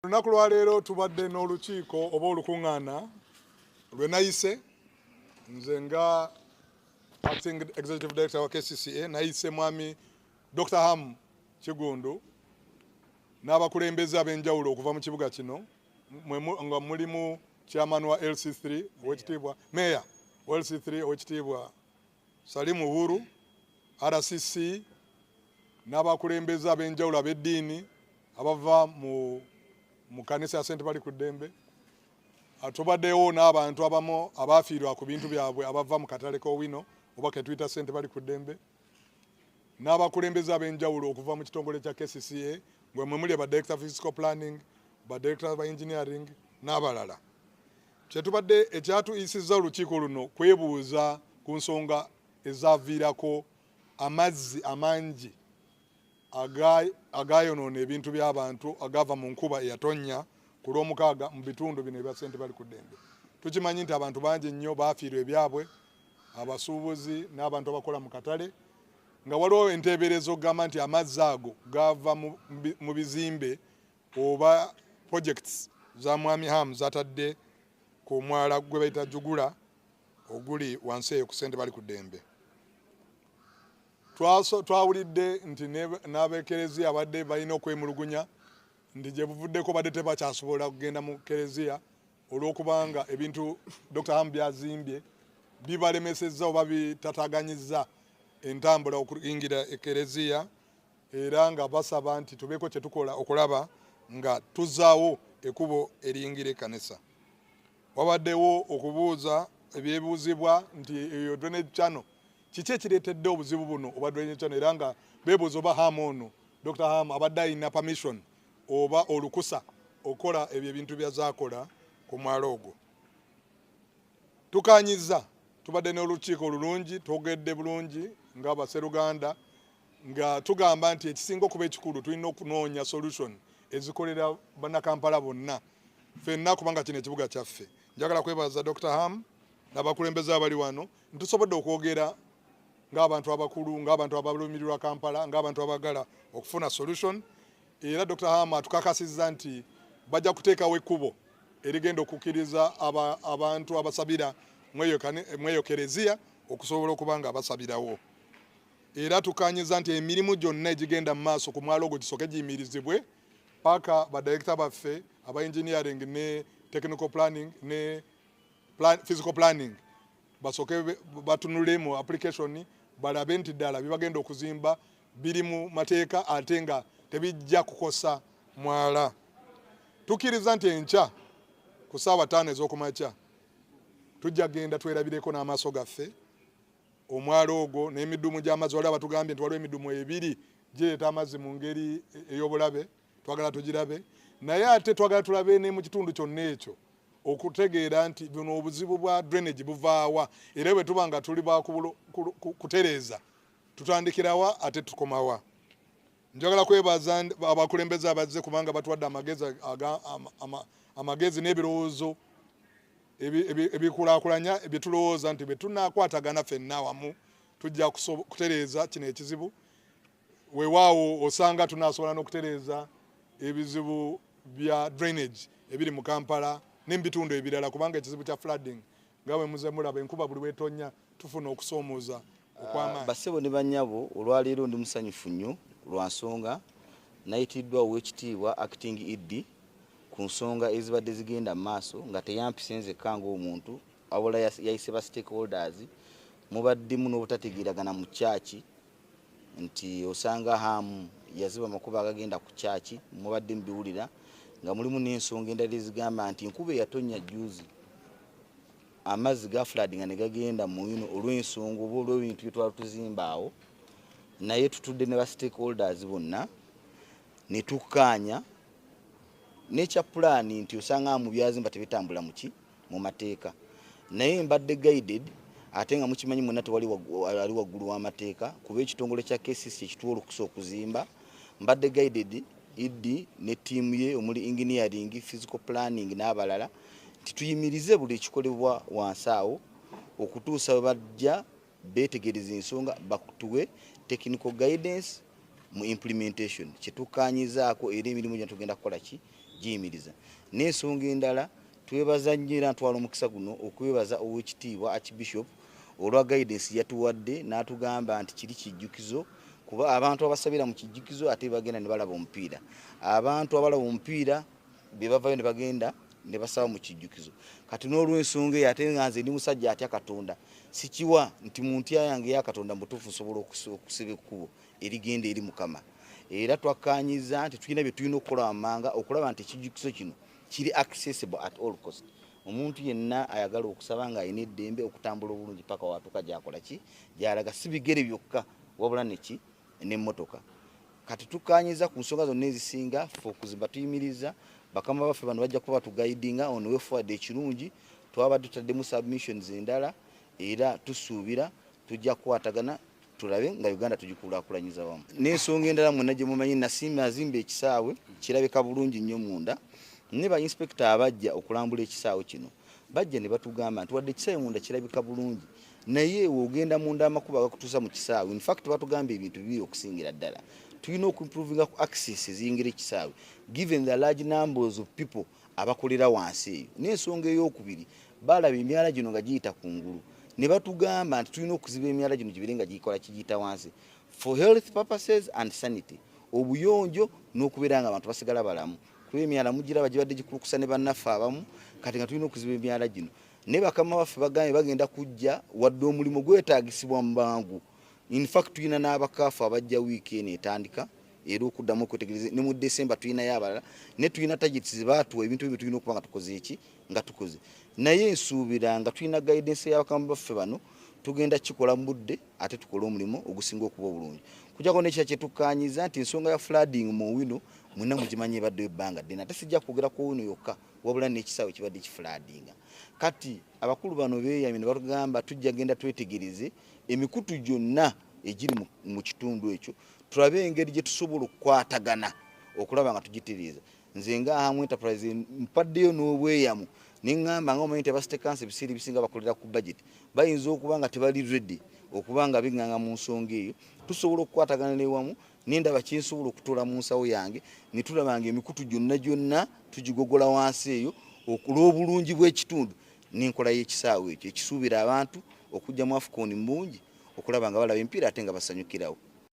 Lunaku lwa leero tubadde n'olukiiko oba olukuŋŋaana lwe nayise nze nga acting executive director wa KCCA nayise mwami Dr. Ham Kigundu n'abakulembeze ab'enjawulo okuva mu kibuga kino nga mulimu chairman wa LC3 owekitiibwa mayor wa LC3 owekitiibwa Salim Uhuru, RCC n'abakulembeze ab'enjawulo ab'eddiini abava mu kanisa ya St. Bali ku Ddembe. Tubaddewo n'abantu abamu abaafiirwa ku bintu byabwe abava mu katale k'Owino oba ke tuyita St. Bali ku Ddembe, n'abakulembeze ab'enjawulo okuva mu kitongole kya KCCA mwe muli ba director physical planning, ba director ba engineering n'abalala. Kyetubadde ekyatuyisizza olukiiko luno kwebuuza ku nsonga ezaaviirako amazzi amangi agayonoona ebintu by'abantu agava mu nkuba eyatonnya ku Lwomukaaga mu bitundu bino ebya St. Bali ku Ddembe. Tukimanyi nti abantu bangi nnyo baafiirwa ebyabwe, abasuubuzi n'abantu abakola mu katale, nga waliwo enteeberezo okugamba nti amazzi ago gava mu bizimbe oba projects za Mwami Ham zatadde ku mwala gwe bayita Jugula oguli wansi eyo ku St. Bali ku Ddembe. Twawulidde nti n'abekereziya abadde balina okwemulugunya nti gye buvuddeko badde tebakyasobola kugenda mu kereziya olw'okubanga ebintu Dr. Ham byazimbye bibalemesezza oba bitataganyizza entambula okuyingira ekereziya, era nga basaba nti tubeeko kye tukola okulaba nga tuzzaawo ekkubo eriyingira ekkanisa. Wabaddewo okubuuza ebyebuuzibwa nti eyo drainage channel kiki ekireetedde obuzibu buno oba drainage channel, era nga beebuuza oba Ham ono Dr. Ham abadde alina permission oba olukusa okukola ebyo ebintu byazaakola ku mwalo ogwo. Tukanyiza, tubadde n'olukiiko olulungi, twogedde bulungi ng'abaseruganda nga tugamba nti ekisinga okuba ekikulu tulina okunoonya solution ezikolera bannakampala bonna ffenna kubanga kino ekibuga kyaffe. Njagala kwebaza Dr. Ham n'abakulembeze abali wano ntusobodde okwogera ng'abantu abakulu, ng'abantu abalumirirwa Kampala, ng'abantu abagala okufuna solution, era Dr. Ham atukakasizza nti bajja kuteekawo ekkubo erigenda okukkiriza abantu abasabira mweyo kereziya okusobola okuba nga abasabirawo. Era tukanyiza nti emirimu gyonna egigenda mu maaso ku mwalo ogwo gisooke giyimirizibwe paka badirekita baffe aba engineering ne technical planning ne physical planning basooke batunule mu application balabe nti ddala bibagenda okuzimba biri mu mateeka ate nga tebijja kukosa mwala. Tukkiriza nti enkya ku ssaawa 5 ez'okumakya tujja genda twerabireko n'amaaso gaffe omwalo ogwo n'emidumu gy'amazzi. Waliwo batugambye nti waliwo emidumu 2 gireeta amazzi mu ngeri ey'obulabe, twagala tugirabe, naye ate twagala tulabe ne mu kitundu kyonna ekyo okutegeera nti buno obuzibu bwa drainage buvaawa, era bwe tuba nga tuli kutereeza tutandikirawa ate tukomawa. Njagala kwebaza abakulembeze abazze kubanga batuwadde amagezi n'ebirowoozo ebikulaakulanya bye tulowooza nti bwe tunaakwatagana ffenna awamu tujja kutereeza kino ekizibu. Weewaawo osanga tunaasobola n'okutereeza ebizibu bya drainage ebiri mu Kampala n'ebitundu ebirala, kubanga ekizibu kya flooding nga bwe muze mulaba enkuba buli weetonnya tufuna okusoomooza okw'amaanyi. Bassebo ne bannyabo, olwaleero ndi musanyufu nnyo lwa nsonga nayitiddwa Oweekitiibwa acting ED ku nsonga ezibadde zigenda mu maaso nga teyampise nzekka ng'omuntu wabula yayise ba stakeholders. Mubaddemu n'obutategeeragana mu kyaki nti osanga Ham yaziba amakubo agagenda ku kyaki, mubadde mubiwulira nga mulimu n'ensonga endala ezigamba nti enkuba eyatonnya juzi amazzi ga flooding ne gagenda mu yino olw'ensonga oba olw'ebintu bye twali tuzimba awo. Naye tutudde ne ba stakeholders bonna ne tukkaanya n'ekya pulaani nti osanga mu byazimba tebitambula mu mateeka, naye mbadde guided ate nga mukimanyi mwenna tewali ali waggulu w'amateeka kuba ekitongole kya KCCA ekituwa olukusa okuzimba. Mbadde guided ED ne ttiimu ye omuli engineering, physical planning n'abalala nti tuyimirize buli ekikolebwa wansi awo okutuusa bwe bajja beetegereza ensonga bakutuwe technical guidance mu implementation. Kyetukanyizaako era emirimu gye tugenda kukola ki giyimiriza. N'ensonga endala twebaza nnyo era ntwala omukisa guno okwebaza Oweekitiibwa Archbishop olwa guidance yatuwadde n'atugamba nti kiri kijjukizo kuba abantu abasabira mu kijjukizo ate bagenda ne balaba omupiira. Abantu abalaba omupiira be bavayo ne bagenda ne basaba mu kijjukizo. Kati n'olw'ensonga eyo ate nga nze ndi musajja atya Katonda sikiwa nti mu ntya yange ya Katonda mutuufu nsobola okusiba ekkubo erigenda eri Mukama. Era twakkaanyiza nti tulina bye tulina okukola wammanga okulaba nti ekijjukizo kino kiri accessible at all cost. Omuntu yenna ayagala okusaba nga ayina eddembe okutambula obulungi paka watuuka gy'akola ki gy'alaga si bigere byokka wabula neki n'emmotoka. Kati tukkaanyiza ku nsonga zonna ezisinga ffe okuzimba tuyimiriza bakama baffe bano bajja kuba batugaidinga on way forward ekirungi twabadde tutaddemu submissions endala era tusuubira tujja kukwatagana tulabe nga Uganda tugikulaakulanyiza wamu. N'ensonga endala mwonna gye mumanyi azimba ekisaawe kirabika bulungi nnyo munda. Ne ba inspector abajja okulambula ekisaawe kino bajja ne batugamba nti wadde ekisaawe munda kirabika bulungi naye ogenda munda amakuba agakutuusa mu kisaawe. In fact batugamba ebintu bibiri okusingira ddala. Tulina okuimprovinga ku access eziyingira ekisaawe given the large numbers of people abakolera wansi eyo. N'ensonga ey'okubiri balaba emyala gino nga giyita kungulu ne batugamba nti tulina okuziba emyala gino gibire nga giyikola kigiyita wansi for health purposes and sanity, obuyonjo n'okubeera nga abantu basigala balamu. Kuba emyala mugiraba gibadde gikulukusa ne bannaffe abamu kati nga tulina okuziba emyala gino. Ne bakama baffe bagambye bagenda kujja wadde omulimu gwetaagisibwa mu bangu. In fact tulina n'abakaafu abajja wiiki eno etandika era okuddamu okwetegereza ne mu December tulinayo abalala ne tulina targets baatuwa ebintu ebyo tulina okuba nga tukoze eki nga tukoze. Naye nsuubira nga tulina guidance y'abakama baffe bano tugenda kikola mu budde ate tukole omulimu ogusinga okuba obulungi. Kujjako n'ekira kye tukkaanyiza nti ensonga ya flooding mu Owino mwenna mugimanyi ebadde ebbanga ddene ate sijja kwogera ku Owino yokka wabula n'ekisaawe kibadde kifulaadinga. Kati abakulu bano beeyamye ne batugamba tujja genda twetegereze emikutu gyonna egiri mu kitundu ekyo tulabe engeri gye tusobola okukwatagana okulaba nga tugitereeza. Nze nga Hamu Enterprise mpaddeyo n'obweyamu neŋŋamba nga omanyi nti aba State Council ebiseera ebisinga bakolera ku budget bayinza okuba nga tebali ready okuba nga biŋŋanga mu nsonga eyo. Tusobola okukwatagana n'ewamu nendaba kyensobola okutuula mu nsawo yange ne tulaba nga emikutu gyonna tugigogola wansi eyo okulw'obulungi bw'ekitundu n'enkola y'ekisaawe ekyo ekisuubira abantu okujja mu AFCON mbungi okulaba nga balaba empiira ate nga basanyukirawo.